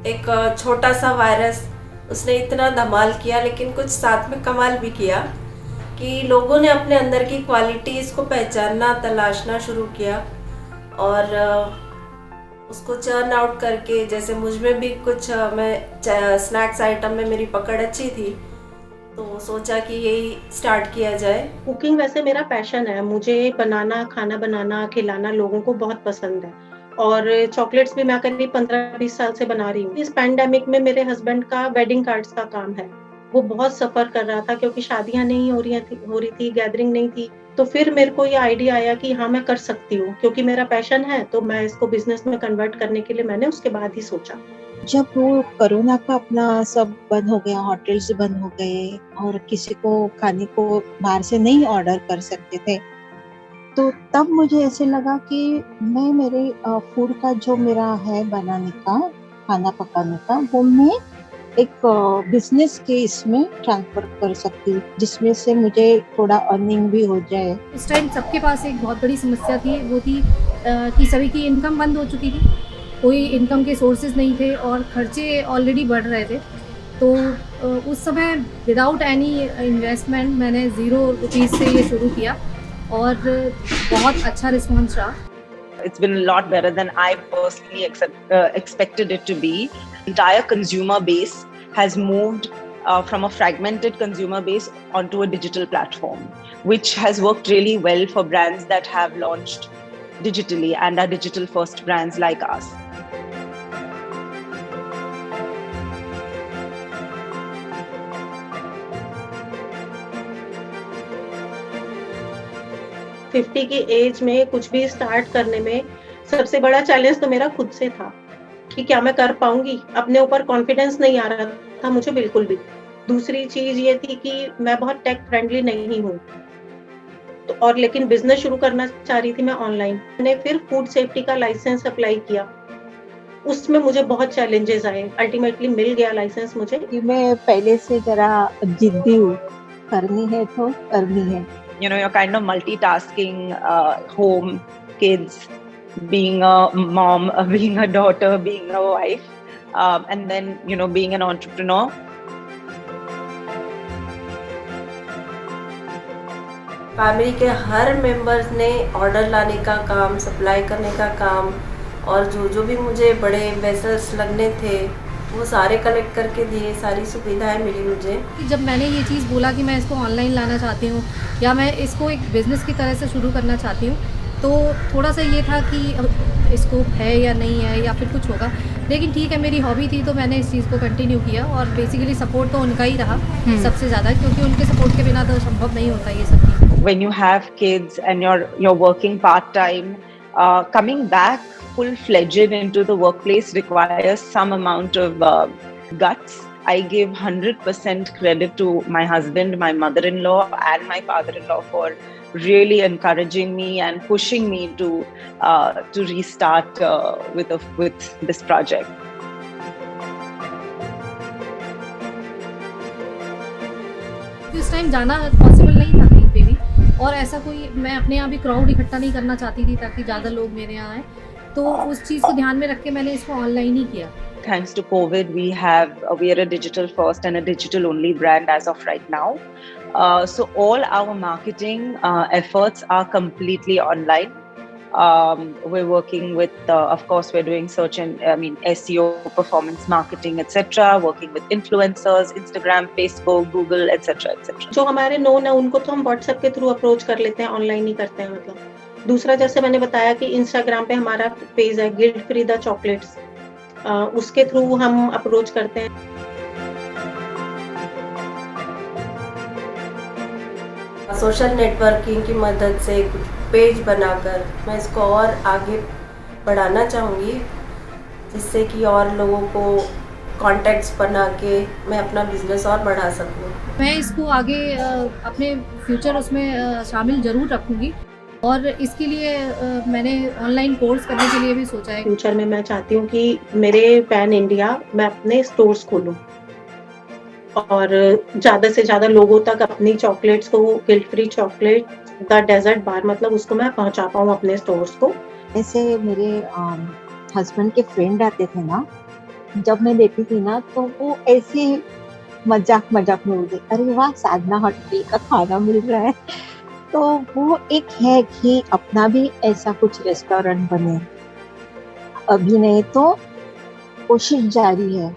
एक छोटा सा वायरस उसने इतना धमाल किया, लेकिन कुछ साथ में कमाल भी किया कि लोगों ने अपने अंदर की क्वालिटीज़ को पहचानना, तलाशना शुरू किया और उसको चर्न आउट करके, जैसे मुझ में भी कुछ मैं स्नैक्स आइटम में मेरी पकड़ अच्छी थी, तो सोचा कि यही स्टार्ट किया जाए। कुकिंग वैसे मेरा पैशन है, मुझे बनाना, खाना बनाना, खिलाना लोगों को बहुत पसंद है और चॉकलेट्स भी मैं करीब 15-20 साल से बना रही हूँ। इस पैंडेमिक में मेरे हस्बैंड का वेडिंग कार्ड्स का काम है। वो बहुत सफ़र कर रहा था क्योंकि शादियाँ नहीं हो रही थी, गैदरिंग नहीं थी। तो फिर मेरे को ये आइडिया आया कि हाँ, मैं कर सकती हूँ क्योंकि मेरा पैशन है, तो मैं इसको बिज़नेस में कन्वर्ट करने के लिए मैंने उसके बाद ही सोचा। जब वो कोरोना का अपना सब बंद हो गया, होटल्स बंद हो गए और किसी को खाने को बाहर से नहीं ऑर्डर कर सकते थे, तो तब मुझे ऐसे लगा कि मैं मेरे फूड का जो मेरा है बनाने का, खाना पकाने का, वो मैं एक बिजनेस के इसमें ट्रांसफर कर सकती हूँ, जिसमें से मुझे थोड़ा अर्निंग भी हो जाए। उस टाइम सबके पास एक बहुत बड़ी समस्या थी, वो थी कि सभी की इनकम बंद हो चुकी थी, कोई इनकम के सोर्सेज नहीं थे और खर्चे ऑलरेडी बढ़ रहे थे। तो उस समय विदाउट एनी इन्वेस्टमेंट मैंने ₹0 से ये शुरू किया और बहुत अच्छा रिस्पॉन्स रहा। It's been a lot better than I personally expected it to be. Entire consumer base has moved from a fragmented consumer base onto a digital platform, which has worked really well for brands that have launched digitally and are digital first brands like us. Fifty की as में कुछ भी start करने में सबसे बड़ा challenge तो मेरा खुद से था कि क्या मैं कर पाऊंगी। अपने ऊपर कॉन्फिडेंस नहीं आ रहा था मुझे बिल्कुल भी। दूसरी चीज ये थी कि मैं बहुत टेक फ्रेंडली नहीं हूँ, तो और लेकिन बिजनेस शुरू करना चाह रही थी मैं ऑनलाइन। मैंने फिर फूड सेफ्टी का लाइसेंस अप्लाई किया, उसमें मुझे बहुत चैलेंजेस आए। अल्टीमेटली मिल गया लाइसेंस मुझे। कि मैं पहले से जरा जिद्दी हूँ, करनी है तो करनी है। You know, you're kind of multitasking, home, kids, being a mom, being a daughter, being a wife, and then, you know, being an entrepreneur. Family के हर मेंबर्स ने ऑर्डर लाने का काम, सप्लाई करने का काम और जो जो भी मुझे बड़े वेसल्स लगने थे वो सारे कलेक्ट करके दिए, सारी सुविधाएं मिली मुझे। जब मैंने ये चीज़ बोला कि मैं इसको ऑनलाइन लाना चाहती हूँ या मैं इसको एक बिज़नेस की तरह से शुरू करना चाहती हूँ, तो थोड़ा सा ये था कि स्कोप है या नहीं है या फिर कुछ होगा। लेकिन ठीक है, मेरी हॉबी थी तो मैंने इस चीज़ को कंटिन्यू किया और बेसिकली सपोर्ट तो उनका ही रहा सबसे ज़्यादा, क्योंकि उनके सपोर्ट के बिना तो संभव नहीं होता ये सब चीज़। When you have kids and you're working part-time, coming back full-fledged into the workplace requires some amount of guts. I give 100% credit to my husband, my mother-in-law, and my father-in-law for really encouraging me and pushing me to restart with this project. इस time जाना possible नहीं था कहीं पे भी, और ऐसा कोई मैं अपने यहाँ भी क्राउड इकट्ठा नहीं करना चाहती थी ताकि ज़्यादा लोग मेरे यहाँ आए, तो उस चीज़ को ध्यान में रख के मैंने इसको ऑनलाइन ही किया। Thanks to COVID, we are a digital first and a digital only brand as of right now. So all our marketing efforts are completely online. We're working with, of course, we're doing search and SEO, performance marketing, etc. Working with influencers, Instagram, Facebook, Google, etc., etc. जो हमारे known है उनको तो हम WhatsApp के through approach कर लेते हैं, ऑनलाइन ही करते हैं। मतलब दूसरा, जैसे मैंने बताया कि इंस्टाग्राम पे हमारा पेज है गिल्ट फ्री द चॉकलेट्स, उसके थ्रू हम अप्रोच करते हैं। सोशल नेटवर्किंग की मदद से कुछ पेज बनाकर मैं इसको और आगे बढ़ाना चाहूँगी, जिससे कि और लोगों को कॉन्टैक्ट्स बना के मैं अपना बिजनेस और बढ़ा सकूँ। मैं इसको आगे अपने फ्यूचर उसमें शामिल ज़रूर रखूँगी और इसके लिए मैंने ऑनलाइन कोर्स करने के लिए भी सोचा है। फ्यूचर में मैं चाहती हूँ कि मेरे पैन इंडिया मैं अपने स्टोर्स खोलूँ और ज़्यादा से ज़्यादा लोगों तक अपनी चॉकलेट्स को, guilt free chocolate, the dessert bar, मतलब उसको मैं पहुँचा पाऊँ अपने स्टोर्स को। ऐसे मेरे हस्बैंड के फ्रेंड आते थे ना, जब मैं देती थी ना तो वो ऐसे मजाक मजाक में बोलते, अरे वाह साधना होटल का खाना मिल रहा है। तो वो एक है कि अपना भी ऐसा कुछ रेस्टोरेंट बने। अभी नहीं तो कोशिश जारी है